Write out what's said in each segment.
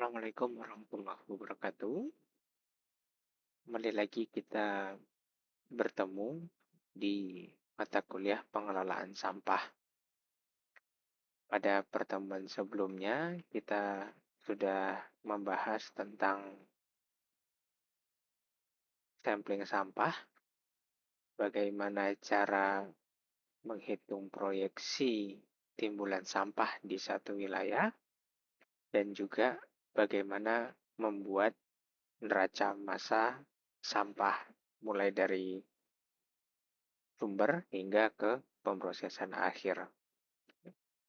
Assalamualaikum warahmatullahi wabarakatuh. Kembali lagi kita bertemu di mata kuliah pengelolaan sampah. Pada pertemuan sebelumnya, kita sudah membahas tentang sampling sampah, bagaimana cara menghitung proyeksi timbulan sampah di satu wilayah, dan juga bagaimana membuat neraca massa sampah mulai dari sumber hingga ke pemrosesan akhir.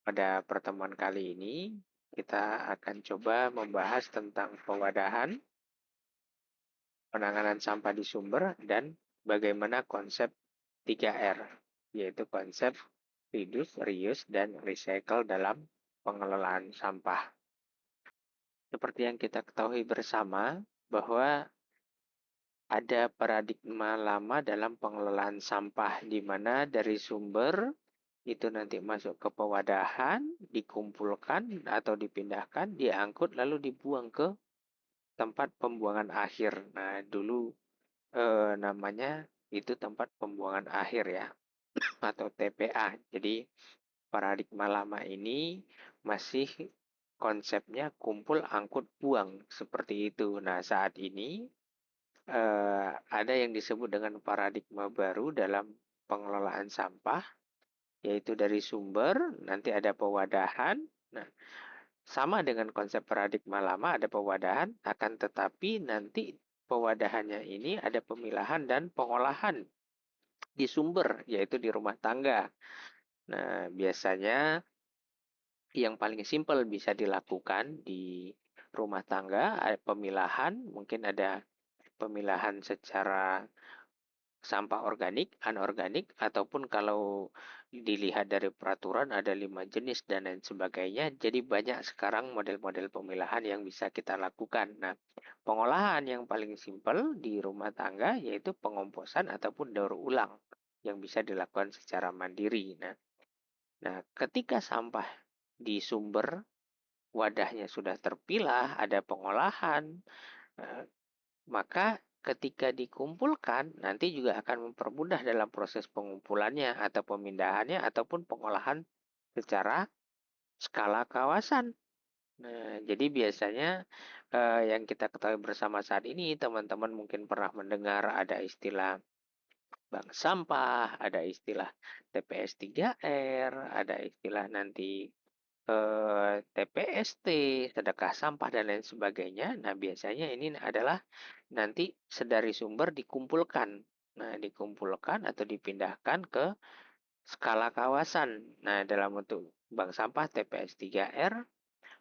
Pada pertemuan kali ini, kita akan coba membahas tentang pewadahan, penanganan sampah di sumber, dan bagaimana konsep 3R, yaitu konsep reduce, reuse, dan recycle dalam pengelolaan sampah. Seperti yang kita ketahui bersama, bahwa ada paradigma lama dalam pengelolaan sampah, di mana dari sumber itu nanti masuk ke pewadahan, dikumpulkan atau dipindahkan, diangkut lalu dibuang ke tempat pembuangan akhir. Nah, dulu namanya itu tempat pembuangan akhir ya, atau TPA. Jadi paradigma lama ini masih konsepnya kumpul, angkut, buang seperti itu. Nah, saat ini ada yang disebut dengan paradigma baru dalam pengelolaan sampah, yaitu dari sumber, nanti ada pewadahan. Nah, sama dengan konsep paradigma lama, ada pewadahan, akan tetapi nanti pewadahannya ini ada pemilahan dan pengolahan di sumber, yaitu di rumah tangga. Nah, biasanya yang paling simpel bisa dilakukan di rumah tangga, pemilahan, mungkin ada pemilahan secara sampah organik, anorganik, ataupun kalau dilihat dari peraturan ada 5 jenis dan lain sebagainya. Jadi banyak sekarang model-model pemilahan yang bisa kita lakukan. Nah, pengolahan yang paling simpel di rumah tangga yaitu pengomposan ataupun daur ulang yang bisa dilakukan secara mandiri. Nah, ketika sampah di sumber wadahnya sudah terpilah, ada pengolahan, eh, maka ketika dikumpulkan, nanti juga akan mempermudah dalam proses pengumpulannya atau pemindahannya ataupun pengolahan secara skala kawasan. Nah, jadi biasanya yang kita ketahui bersama saat ini, teman-teman mungkin pernah mendengar ada istilah bank sampah, ada istilah TPS 3R, ada istilah nanti TPST, sedekah sampah dan lain sebagainya. Nah, biasanya ini adalah nanti sedari sumber dikumpulkan. Nah, dikumpulkan atau dipindahkan ke skala kawasan. Nah, dalam bentuk bank sampah TPS 3R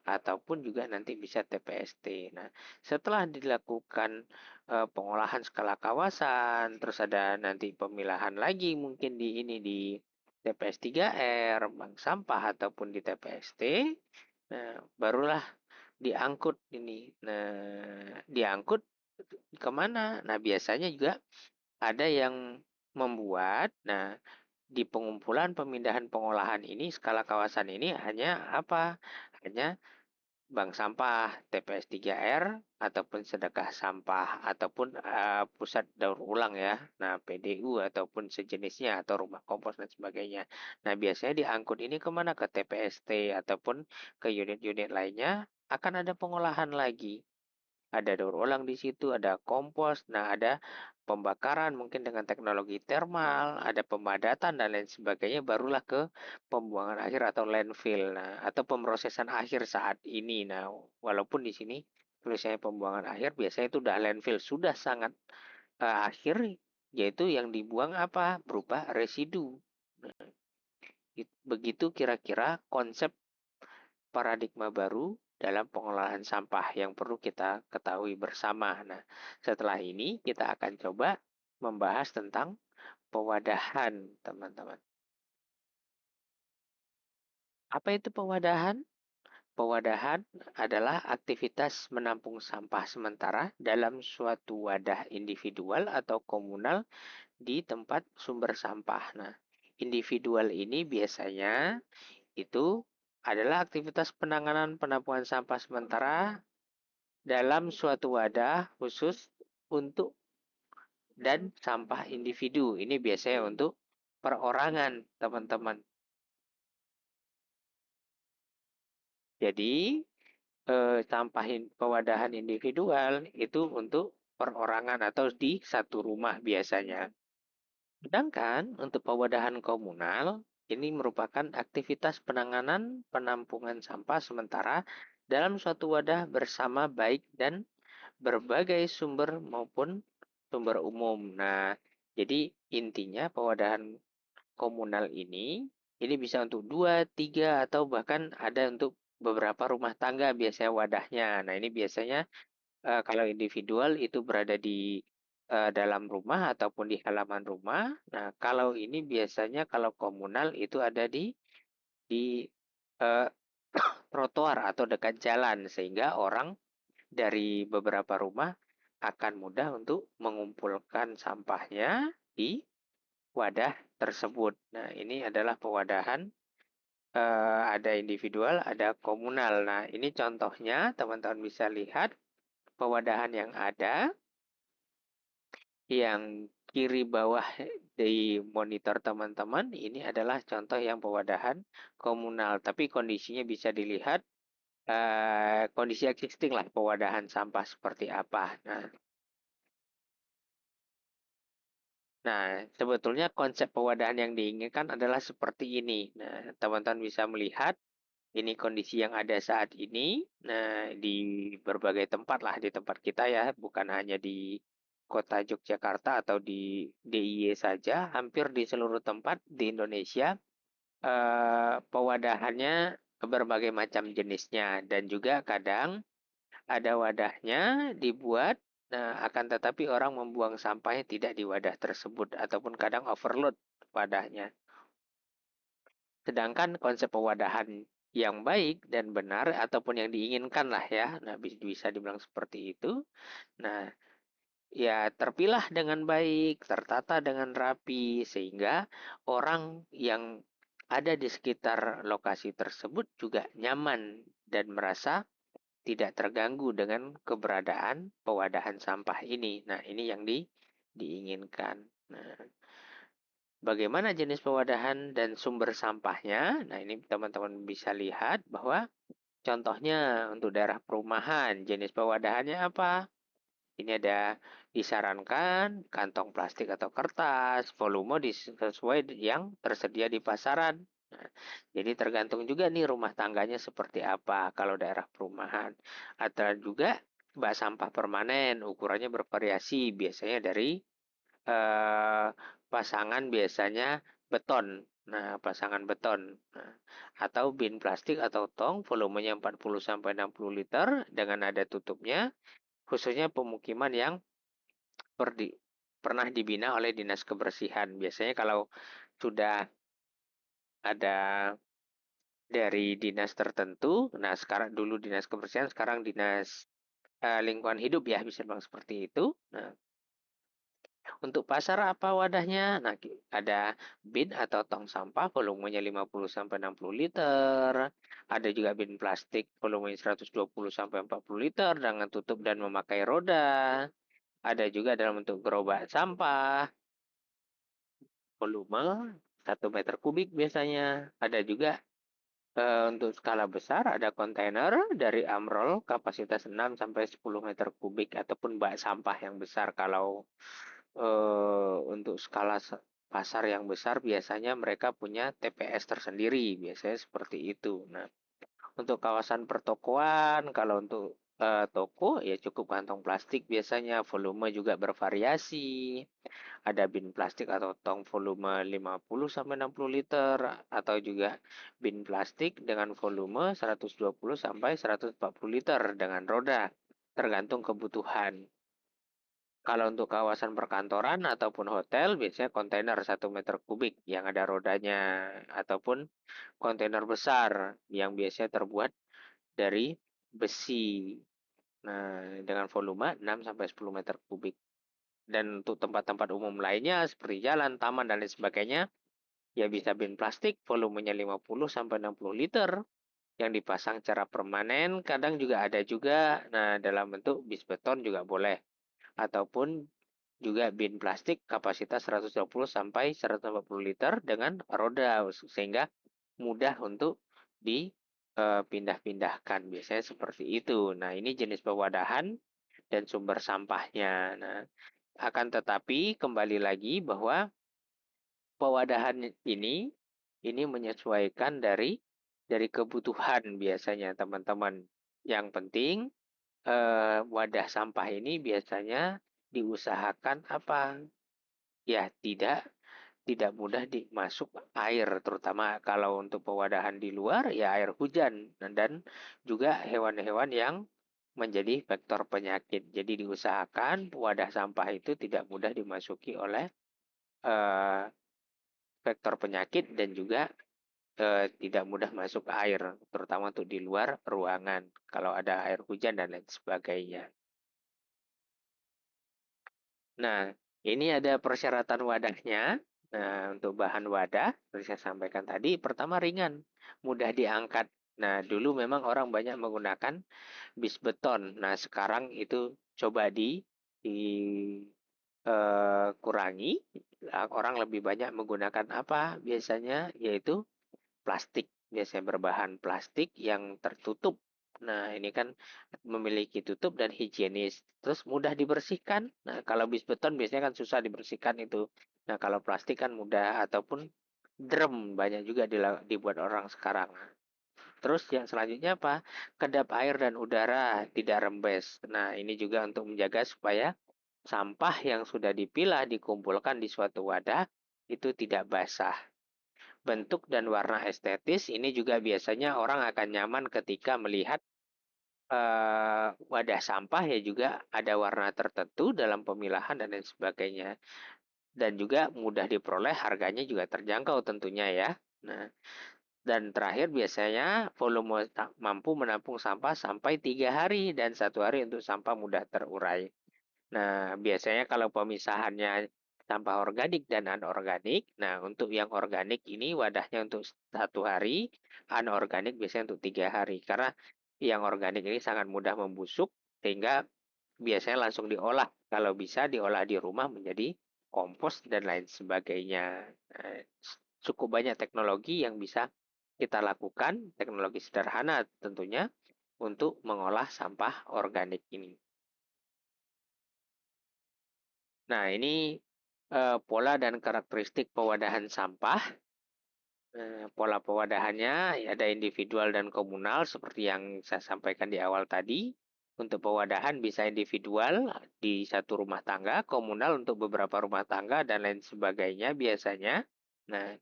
ataupun juga nanti bisa TPST. Nah, setelah dilakukan pengolahan skala kawasan, terus ada nanti pemilahan lagi mungkin di TPS 3R, bank sampah ataupun di TPST. Nah, barulah diangkut ini. Nah, diangkut kemana? Nah, biasanya juga ada yang membuat, nah, di pengumpulan, pemindahan, pengolahan ini, skala kawasan ini hanya apa? Hanya bank sampah, TPS 3R, ataupun sedekah sampah, ataupun pusat daur ulang ya. Nah, PDU ataupun sejenisnya, atau rumah kompos dan sebagainya. Nah, biasanya diangkut ini kemana? Ke TPST ataupun ke unit-unit lainnya, akan ada pengolahan lagi. Ada daur ulang di situ, ada kompos, nah ada pembakaran mungkin dengan teknologi thermal, ada pemadatan dan lain sebagainya, barulah ke pembuangan akhir atau landfill. Nah, atau pemrosesan akhir saat ini. Nah, walaupun di sini tulisannya pembuangan akhir, biasanya itu udah landfill, sudah sangat akhir, yaitu yang dibuang apa? Berupa residu. Begitu kira-kira konsep paradigma baru dalam pengolahan sampah yang perlu kita ketahui bersama. Nah, setelah ini kita akan coba membahas tentang pewadahan, teman-teman. Apa itu pewadahan? Pewadahan adalah aktivitas menampung sampah sementara dalam suatu wadah individual atau komunal di tempat sumber sampah. Nah, individual ini biasanya itu adalah aktivitas penanganan penampungan sampah sementara dalam suatu wadah khusus untuk dan sampah individu. Ini biasanya untuk perorangan, teman-teman. Jadi, sampah pewadahan individual itu untuk perorangan atau di satu rumah biasanya. Sedangkan untuk pewadahan komunal, ini merupakan aktivitas penanganan penampungan sampah sementara dalam suatu wadah bersama baik dan berbagai sumber maupun sumber umum. Nah, jadi intinya pewadahan komunal ini bisa untuk 2, 3, atau bahkan ada untuk beberapa rumah tangga biasanya wadahnya. Nah, ini biasanya kalau individual itu berada di dalam rumah ataupun di halaman rumah. Nah, kalau ini biasanya kalau komunal itu ada di eh, trotoar atau dekat jalan sehingga orang dari beberapa rumah akan mudah untuk mengumpulkan sampahnya di wadah tersebut. Nah, ini adalah pewadahan ada individual, ada komunal. Nah, ini contohnya teman-teman bisa lihat pewadahan yang ada yang kiri bawah di monitor teman-teman ini adalah contoh yang pewadahan komunal, tapi kondisinya bisa dilihat kondisi existing lah pewadahan sampah seperti apa. Nah, sebetulnya konsep pewadahan yang diinginkan adalah seperti ini. Nah, teman-teman bisa melihat ini kondisi yang ada saat ini. Nah, di berbagai tempat lah di tempat kita ya, bukan hanya di kota Yogyakarta atau di DIY saja, hampir di seluruh tempat di Indonesia pewadahannya berbagai macam jenisnya dan juga kadang ada wadahnya dibuat. Nah, akan tetapi orang membuang sampahnya tidak di wadah tersebut ataupun kadang overload wadahnya. Sedangkan konsep pewadahan yang baik dan benar ataupun yang diinginkan lah ya, nah bisa dibilang seperti itu. Nah, ya terpilah dengan baik, tertata dengan rapi sehingga orang yang ada di sekitar lokasi tersebut juga nyaman dan merasa tidak terganggu dengan keberadaan pewadahan sampah ini. Nah, ini yang diinginkan. Nah, bagaimana jenis pewadahan dan sumber sampahnya? Nah, ini teman-teman bisa lihat bahwa contohnya untuk daerah perumahan, jenis pewadahannya apa? Ini ada disarankan kantong plastik atau kertas, volume sesuai yang tersedia di pasaran. Nah, jadi tergantung juga nih rumah tangganya seperti apa kalau daerah perumahan. Atau juga bak sampah permanen, ukurannya bervariasi, biasanya dari eh, pasangan biasanya beton. Nah, pasangan beton. Nah, atau bin plastik atau tong volumenya 40 sampai 60 liter dengan ada tutupnya khususnya pemukiman yang pernah dibina oleh dinas kebersihan. Biasanya kalau sudah ada dari dinas tertentu, nah sekarang dulu dinas kebersihan, sekarang dinas lingkungan hidup ya bisa bilang seperti itu. Nah, untuk pasar apa wadahnya? Nah, ada bin atau tong sampah volumenya 50 sampai 60 liter. Ada juga bin plastik volumenya 120 sampai 40 liter dengan tutup dan memakai roda. Ada juga dalam bentuk gerobak sampah volume 1 meter kubik biasanya. Ada juga untuk skala besar ada kontainer dari Amrol kapasitas 6 sampai 10 meter kubik ataupun bak sampah yang besar. Kalau untuk skala pasar yang besar biasanya mereka punya TPS tersendiri, biasanya seperti itu. Nah, untuk kawasan pertokoan, kalau untuk toko ya cukup kantong plastik biasanya, volume juga bervariasi. Ada bin plastik atau tong volume 50 sampai 60 liter atau juga bin plastik dengan volume 120 sampai 140 liter dengan roda, tergantung kebutuhan. Kalau untuk kawasan perkantoran ataupun hotel, biasanya kontainer 1 meter kubik yang ada rodanya, ataupun kontainer besar yang biasanya terbuat dari besi. Nah, dengan volume 6 sampai 10 meter kubik. Dan untuk tempat-tempat umum lainnya seperti jalan, taman, dan lain sebagainya, ya bisa bin plastik volumenya 50 sampai 60 liter yang dipasang secara permanen, kadang juga ada juga. Nah, dalam bentuk bis beton juga boleh. Ataupun juga bin plastik kapasitas 120 sampai 140 liter dengan roda sehingga mudah untuk dipindah-pindahkan. Biasanya seperti itu. Nah, ini jenis pewadahan dan sumber sampahnya. Nah, akan tetapi kembali lagi bahwa pewadahan ini menyesuaikan dari kebutuhan biasanya teman-teman. Yang penting wadah sampah ini biasanya diusahakan apa? Ya, tidak mudah dimasuk air, terutama kalau untuk pewadahan di luar ya air hujan dan juga hewan-hewan yang menjadi vektor penyakit. Jadi diusahakan wadah sampah itu tidak mudah dimasuki oleh eh, vektor penyakit dan juga tidak mudah masuk air, terutama untuk di luar ruangan kalau ada air hujan dan lain sebagainya. Nah, ini ada persyaratan wadahnya. Nah, untuk bahan wadah, seperti saya sampaikan tadi, pertama ringan, mudah diangkat. Nah, dulu memang orang banyak menggunakan bis beton. Nah, sekarang itu coba kurangi. Orang lebih banyak menggunakan apa biasanya? Yaitu plastik. Biasanya berbahan plastik yang tertutup. Nah, ini kan memiliki tutup dan higienis. Terus mudah dibersihkan. Nah, kalau bis beton biasanya kan susah dibersihkan itu. Nah, kalau plastik kan mudah ataupun drum banyak juga dibuat orang sekarang. Terus yang selanjutnya apa? Kedap air dan udara tidak rembes. Nah, ini juga untuk menjaga supaya sampah yang sudah dipilah dikumpulkan di suatu wadah itu tidak basah. Bentuk dan warna estetis ini juga biasanya orang akan nyaman ketika melihat wadah sampah ya juga ada warna tertentu dalam pemilahan dan lain sebagainya. Dan juga mudah diperoleh, harganya juga terjangkau tentunya ya. Nah, dan terakhir biasanya volume mampu menampung sampah sampai 3 hari dan 1 hari untuk sampah mudah terurai. Nah, biasanya kalau pemisahannya sampah organik dan anorganik, nah untuk yang organik ini wadahnya untuk 1 hari, anorganik biasanya untuk 3 hari. Karena yang organik ini sangat mudah membusuk, sehingga biasanya langsung diolah. Kalau bisa diolah di rumah menjadi kompos dan lain sebagainya. Nah, cukup banyak teknologi yang bisa kita lakukan, teknologi sederhana tentunya, untuk mengolah sampah organik ini. Nah, ini pola dan karakteristik pewadahan sampah. Pola pewadahannya ada individual dan komunal seperti yang saya sampaikan di awal tadi. Untuk pewadahan bisa individual di satu rumah tangga, komunal untuk beberapa rumah tangga, dan lain sebagainya biasanya. Nah,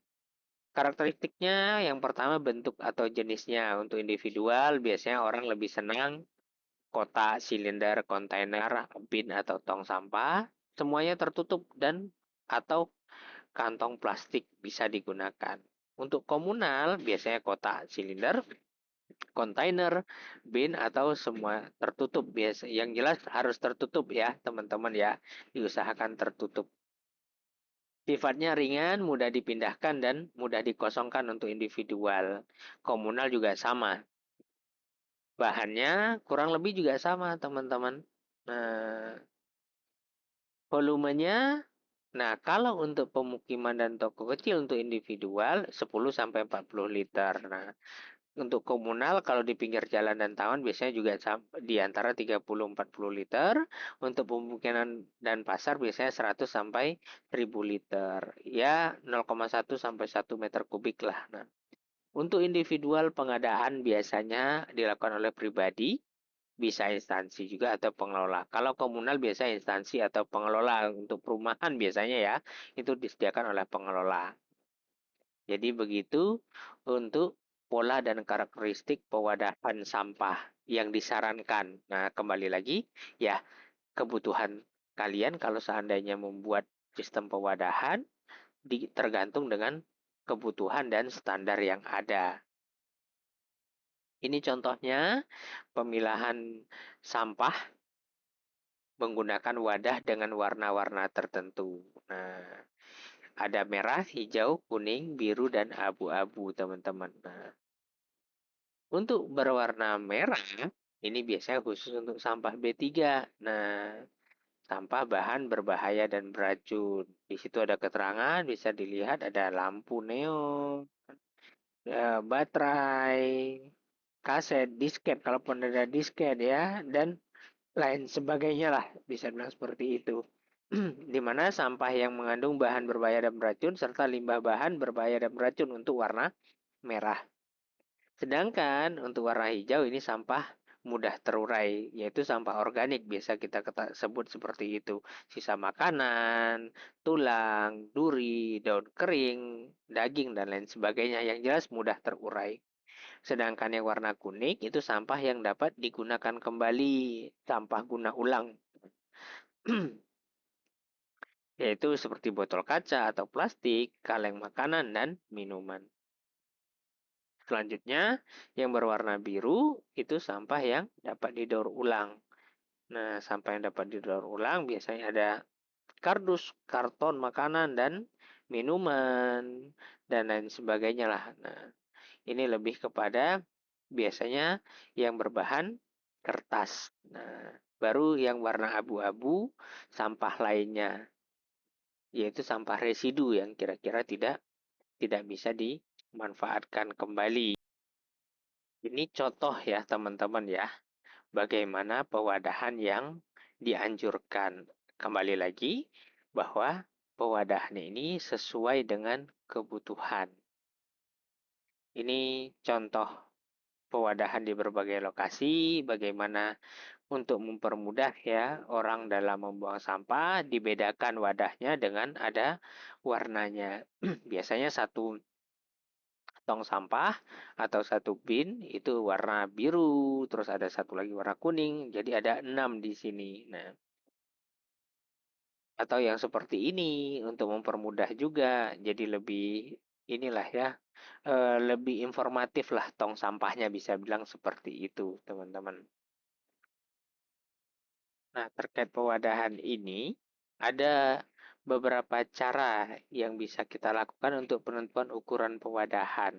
karakteristiknya yang pertama bentuk atau jenisnya. Untuk individual biasanya orang lebih senang kotak, silinder, kontainer, bin atau tong sampah. Semuanya tertutup dan atau kantong plastik bisa digunakan. Untuk komunal, biasanya kotak silinder, kontainer, bin, atau semua tertutup. Biasa, yang jelas harus tertutup ya, teman-teman ya. Diusahakan tertutup. Sifatnya ringan, mudah dipindahkan, dan mudah dikosongkan untuk individual. Komunal juga sama. Bahannya kurang lebih juga sama, teman-teman. Nah, volumenya. Nah, kalau untuk pemukiman dan toko kecil untuk individual 10 sampai 40 liter. Nah, untuk komunal kalau di pinggir jalan dan taman biasanya juga di antara 30-40 liter. Untuk pemukiman dan pasar biasanya 100 sampai 1000 liter. Ya, 0,1 sampai 1 meter kubik lah. Nah, untuk individual pengadaan biasanya dilakukan oleh pribadi, bisa instansi juga atau pengelola. Kalau komunal biasa instansi atau pengelola, untuk perumahan biasanya ya, itu disediakan oleh pengelola. Jadi begitu untuk pola dan karakteristik pewadahan sampah yang disarankan. Nah, kembali lagi ya, kebutuhan kalian kalau seandainya membuat sistem pewadahan tergantung dengan kebutuhan dan standar yang ada. Ini contohnya pemilahan sampah menggunakan wadah dengan warna-warna tertentu. Nah, ada merah, hijau, kuning, biru, dan abu-abu, teman-teman. Nah, Untuk berwarna merah, ini biasanya khusus untuk sampah B3. Nah, sampah bahan berbahaya dan beracun. Di situ ada keterangan, bisa dilihat ada lampu neon, baterai, kaset, disket, kalaupun ada disket ya, dan lain sebagainya lah, bisa bilang seperti itu. Di mana sampah yang mengandung bahan berbahaya dan beracun serta limbah bahan berbahaya dan beracun untuk warna merah. Sedangkan untuk warna hijau ini sampah mudah terurai, yaitu sampah organik, biasa kita sebut seperti itu. Sisa makanan, tulang, duri, daun kering, daging, dan lain sebagainya yang jelas mudah terurai. Sedangkan yang warna kuning itu sampah yang dapat digunakan kembali, sampah guna ulang. Yaitu seperti botol kaca atau plastik, kaleng makanan, dan minuman. Selanjutnya, yang berwarna biru itu sampah yang dapat didaur ulang. Nah, sampah yang dapat didaur ulang biasanya ada kardus, karton makanan, dan minuman, dan lain sebagainya lah. Nah, ini lebih kepada biasanya yang berbahan kertas. Nah, baru yang warna abu-abu, sampah lainnya, yaitu sampah residu yang kira-kira tidak bisa dimanfaatkan kembali. Ini contoh ya teman-teman ya, bagaimana pewadahan yang dianjurkan. Kembali lagi bahwa pewadahan ini sesuai dengan kebutuhan. Ini contoh pewadahan di berbagai lokasi, bagaimana untuk mempermudah ya orang dalam membuang sampah, dibedakan wadahnya dengan ada warnanya. Biasanya satu tong sampah atau satu bin itu warna biru, terus ada satu lagi warna kuning, jadi ada 6 di sini. Nah, atau yang seperti ini untuk mempermudah juga, jadi lebih inilah ya, lebih informatif lah tong sampahnya, bisa bilang seperti itu, teman-teman. Nah, terkait pewadahan ini, ada beberapa cara yang bisa kita lakukan untuk penentuan ukuran pewadahan.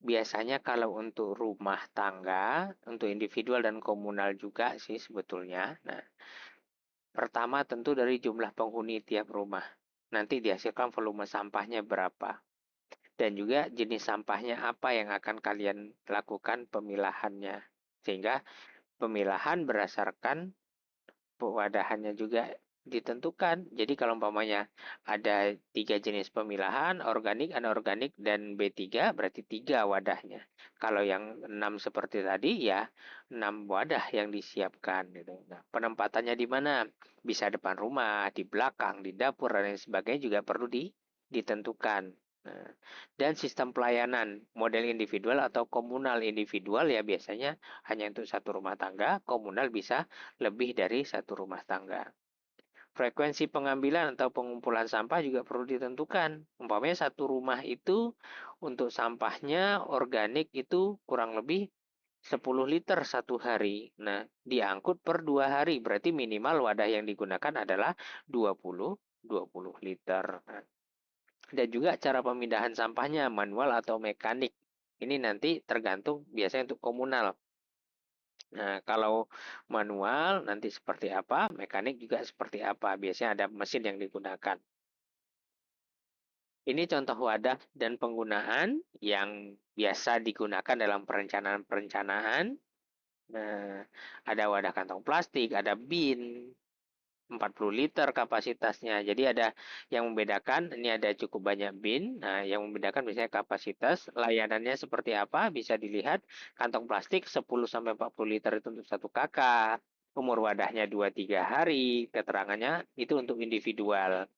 Biasanya kalau untuk rumah tangga, untuk individual dan komunal juga sih sebetulnya. Nah, pertama tentu dari jumlah penghuni tiap rumah. Nanti dihasilkan volume sampahnya berapa. Dan juga jenis sampahnya apa yang akan kalian lakukan pemilahannya. Sehingga pemilahan berdasarkan wadahannya juga ditentukan. Jadi kalau umpamanya ada 3 jenis pemilahan, organik, anorganik, dan B3, berarti 3 wadahnya. Kalau yang 6 seperti tadi, ya 6 wadah yang disiapkan. Gitu. Nah, penempatannya di mana? Bisa depan rumah, di belakang, di dapur, dan lain sebagainya juga perlu ditentukan. Nah, dan sistem pelayanan, model individual atau komunal. Individual ya biasanya hanya untuk satu rumah tangga, komunal bisa lebih dari satu rumah tangga. Frekuensi pengambilan atau pengumpulan sampah juga perlu ditentukan. Umpamanya satu rumah itu untuk sampahnya organik itu kurang lebih 10 liter satu hari. Nah, diangkut per 2 hari. Berarti minimal wadah yang digunakan adalah 20 liter. Nah, dan juga cara pemindahan sampahnya manual atau mekanik. Ini nanti tergantung biasanya untuk komunal. Nah, kalau manual nanti seperti apa, mekanik juga seperti apa. Biasanya ada mesin yang digunakan. Ini contoh wadah dan penggunaan yang biasa digunakan dalam perencanaan-perencanaan. Nah, ada wadah kantong plastik, ada bin, 40 liter kapasitasnya. Jadi ada yang membedakan, ini ada cukup banyak bin. Nah, yang membedakan biasanya kapasitas, layanannya seperti apa, bisa dilihat. Kantong plastik 10-40 liter itu untuk 1 KK. Umur wadahnya 2-3 hari, keterangannya itu untuk individual.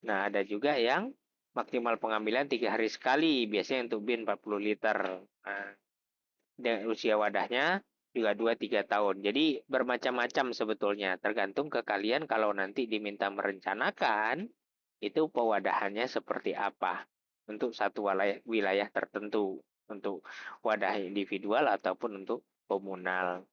Nah, ada juga yang maksimal pengambilan 3 hari sekali, biasanya untuk bin 40 liter. Nah, dan usia wadahnya juga 2-3 tahun. Jadi bermacam-macam sebetulnya, tergantung ke kalian kalau nanti diminta merencanakan, itu pewadahannya seperti apa untuk satu wilayah tertentu, untuk wadah individual ataupun untuk komunal.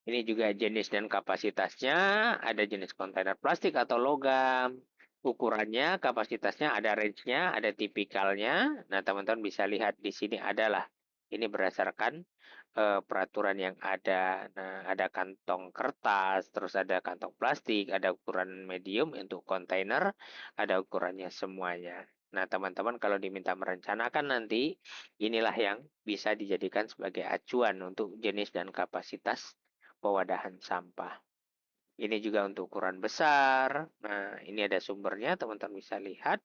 Ini juga jenis dan kapasitasnya, ada jenis kontainer plastik atau logam, ukurannya, kapasitasnya, ada range-nya, ada tipikalnya. Nah, teman-teman bisa lihat di sini adalah Ini berdasarkan peraturan yang ada. Nah, ada kantong kertas, terus ada kantong plastik, ada ukuran medium untuk kontainer, ada ukurannya semuanya. Nah, teman-teman kalau diminta merencanakan nanti, inilah yang bisa dijadikan sebagai acuan untuk jenis dan kapasitas pewadahan sampah. Ini juga untuk ukuran besar. Nah, ini ada sumbernya, teman-teman bisa lihat.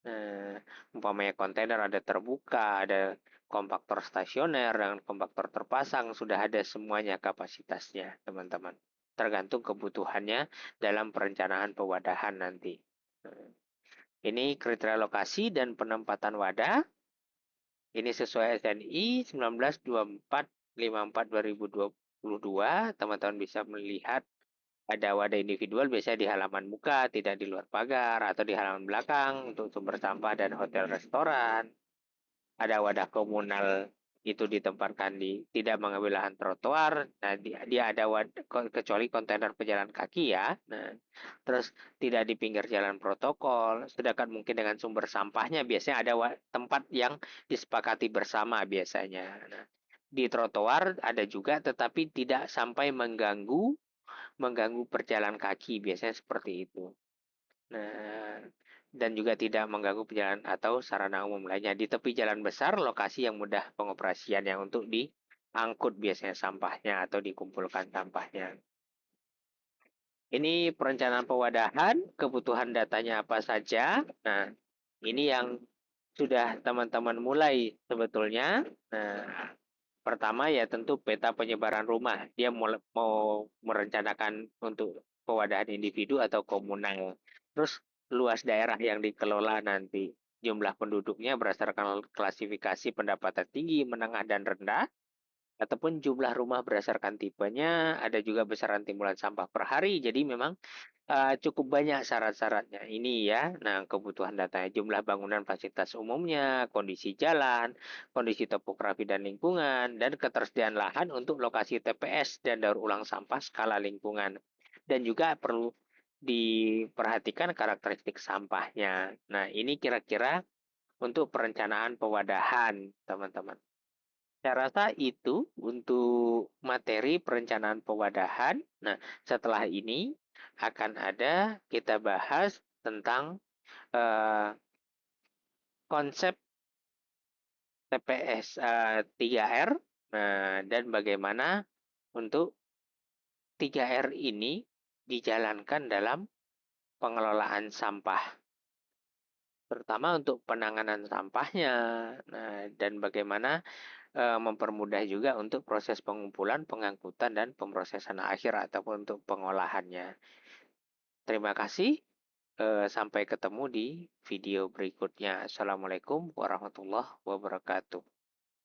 Nah, umpamanya kontainer ada terbuka, ada kompaktor stasioner dan kompaktor terpasang, sudah ada semuanya kapasitasnya, teman-teman. Tergantung kebutuhannya dalam perencanaan pewadahan nanti. Nah, ini kriteria lokasi dan penempatan wadah. Ini sesuai SNI 1924-54-2022. Teman-teman bisa melihat ada wadah individual biasanya di halaman muka, tidak di luar pagar, atau di halaman belakang untuk sumber sampah dan hotel restoran. Ada wadah komunal itu ditempatkan di tidak mengambil lahan trotoar. Nah, dia ada kecuali kontainer pejalan kaki ya. Nah, terus tidak di pinggir jalan protokol. Sedangkan mungkin dengan sumber sampahnya biasanya ada tempat yang disepakati bersama biasanya. Nah, di trotoar ada juga tetapi tidak sampai mengganggu perjalan kaki biasanya seperti itu. Nah, dan juga tidak mengganggu perjalanan atau sarana umum lainnya. Di tepi jalan besar, lokasi yang mudah pengoperasian yang untuk diangkut biasanya sampahnya atau dikumpulkan sampahnya. Ini perencanaan pewadahan, kebutuhan datanya apa saja. Nah, ini yang sudah teman-teman mulai sebetulnya. Nah, pertama ya tentu peta penyebaran rumah. Dia mau merencanakan untuk pewadahan individu atau komunal. Terus luas daerah yang dikelola nanti. Jumlah penduduknya berdasarkan klasifikasi pendapatan tinggi, menengah, dan rendah. Ataupun jumlah rumah berdasarkan tipenya, ada juga besaran timbulan sampah per hari. Jadi memang cukup banyak syarat-syaratnya ini ya. Nah, kebutuhan datanya jumlah bangunan fasilitas umumnya, kondisi jalan, kondisi topografi dan lingkungan, dan ketersediaan lahan untuk lokasi TPS dan daur ulang sampah skala lingkungan. Dan juga perlu diperhatikan karakteristik sampahnya. Nah, ini kira-kira untuk perencanaan pewadahan, teman-teman. Saya rasa itu untuk materi perencanaan pewadahan. Nah, setelah ini akan ada kita bahas tentang eh, konsep TPS 3R dan bagaimana untuk 3R ini dijalankan dalam pengelolaan sampah, terutama untuk penanganan sampahnya. Nah, dan bagaimana mempermudah juga untuk proses pengumpulan, pengangkutan, dan pemrosesan akhir ataupun untuk pengolahannya. Terima kasih. Sampai ketemu di video berikutnya. Assalamualaikum warahmatullahi wabarakatuh.